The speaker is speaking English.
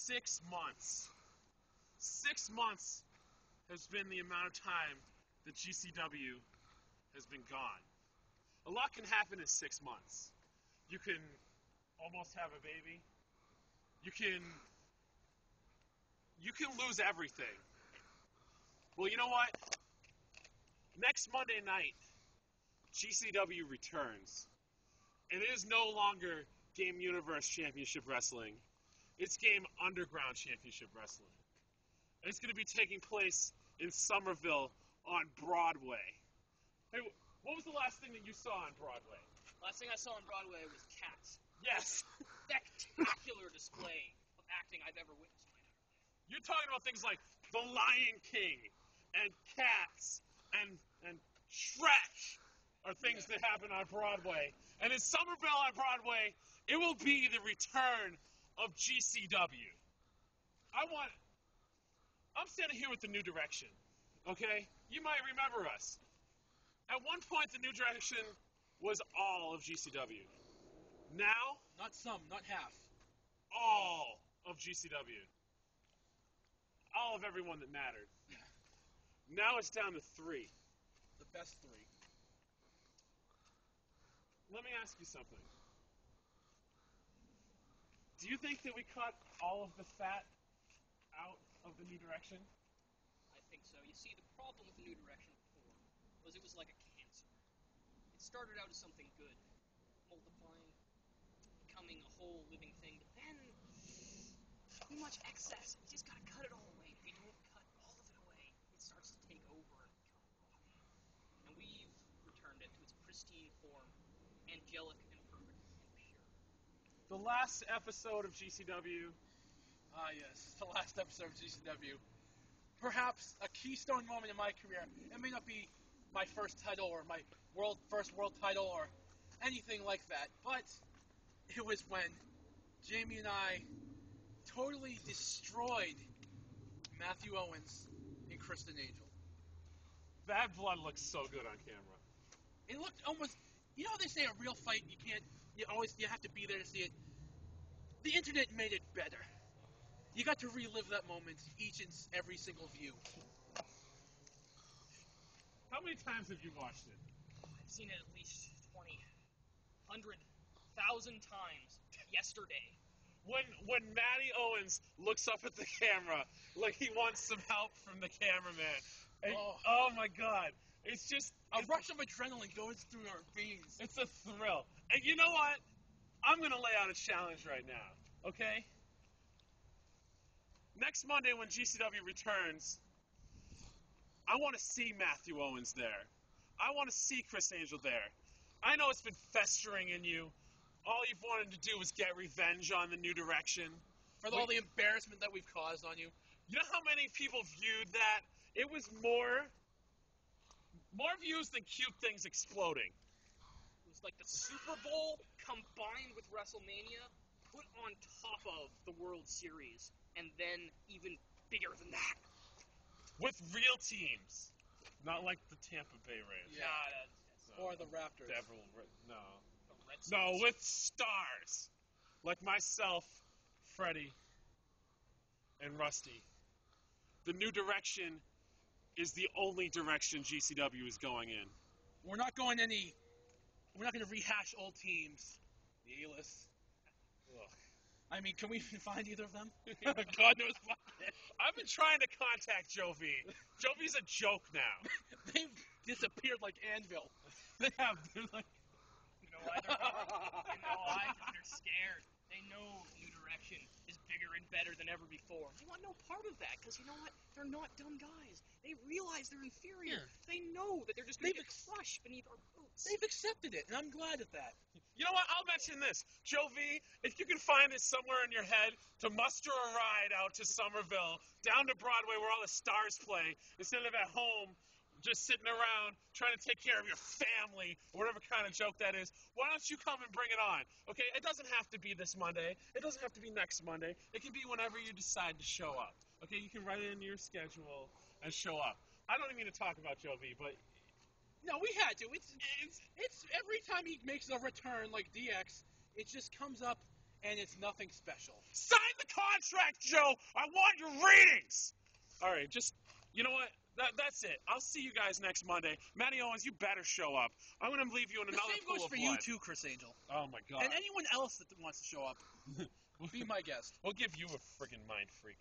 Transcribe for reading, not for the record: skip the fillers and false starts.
6 months. 6 months has been the amount of time that GCW has been gone. A lot can happen in 6 months. You can almost have a baby. You can lose everything. Well, you know what? Next Monday night, GCW returns. And it is no longer Game Universe Championship Wrestling. It's Game Underground Championship Wrestling. And it's going to be taking place in Somerville on Broadway. Hey, what was the last thing that you saw on Broadway? Last thing I saw on Broadway was Cats. Yes. Spectacular display of acting I've ever witnessed in my entire life. You're talking about things like The Lion King and Cats and Shrek are things that happen on Broadway. And in Somerville on Broadway, it will be the return of GCW. I'm standing here with the New Direction, okay? You might remember us. At one point, the New Direction was all of GCW. Now, not some, not half. All of GCW. All of everyone that mattered. Yeah. Now it's down to 3. The best 3. Let me ask you something. Do you think that we cut all of the fat out of the New Direction? I think so. You see, the problem with the New Direction before was it was like a cancer. It started out as something good, multiplying, becoming a whole living thing, but then too much excess. You just gotta cut it all away. If you don't cut all of it away, it starts to take over and become rotten. And we've returned it to its pristine form, angelic and perfect and pure. The last episode of GCW. Ah, yes, the last episode of GCW. Perhaps a keystone moment in my career. It may not be my first title or my first world title or anything like that, but it was when Jamie and I totally destroyed Matthew Owens and Kristen Angel. That blood looks so good on camera. It looked almost, you know how they say a real fight, you have to be there to see it. The internet made it better. You got to relive that moment each and every single view. How many times have you watched it? I've seen it at least 20, 100, 1,000 times yesterday. When Matty Owens looks up at the camera like he wants some help from the cameraman. And, oh my God. It's just a rush of adrenaline goes through our veins. It's a thrill. And you know what? I'm going to lay out a challenge right now, okay? Next Monday when GCW returns, I want to see Matthew Owens there. I want to see Chris Angel there. I know it's been festering in you. All you've wanted to do was get revenge on the New Direction. For all the embarrassment that we've caused on you. You know how many people viewed that? It was more views than cute things exploding. It was like the Super Bowl combined with WrestleMania put on top of the World Series. And then even bigger than that. With real teams. Not like the Tampa Bay Rays. Yeah. Or the Raptors. No, with stars. Like myself, Freddie, and Rusty. The New Direction is the only direction GCW is going in. We're not going to rehash old teams. The A-list. Ugh. I mean, can we even find either of them? God knows why. I've been trying to contact Joe V. Joe V's a joke now. They've disappeared like Anvil. They have. They're like... You know why they're going? You know why? Because they're scared. They know New Direction is bigger and better than ever before. They want no part of that, because you know what? They're not dumb guys. They realize they're inferior. Yeah. They know that they're just going to get crushed beneath our boots. They've accepted it, and I'm glad at that. You know what? I'll mention this. Joe V, if you can find it somewhere in your head to muster a ride out to Somerville, down to Broadway where all the stars play, instead of at home just sitting around trying to take care of your family, or whatever kind of joke that is, why don't you come and bring it on? Okay, it doesn't have to be this Monday. It doesn't have to be next Monday. It can be whenever you decide to show up. Okay, you can write it into your schedule and show up. I don't even mean to talk about Joe V, but... No, we had to. It's every time he makes a return like DX, it just comes up and it's nothing special. Sign the contract, Joe. I want your ratings. All right, just, you know what? That's it. I'll see you guys next Monday. Matty Owens, you better show up. I'm going to leave you in The another same pool goes of for blood. you too, Chris Angel. Oh, my God. And anyone else that wants to show up, be my guest. We'll give you a friggin' mind freak.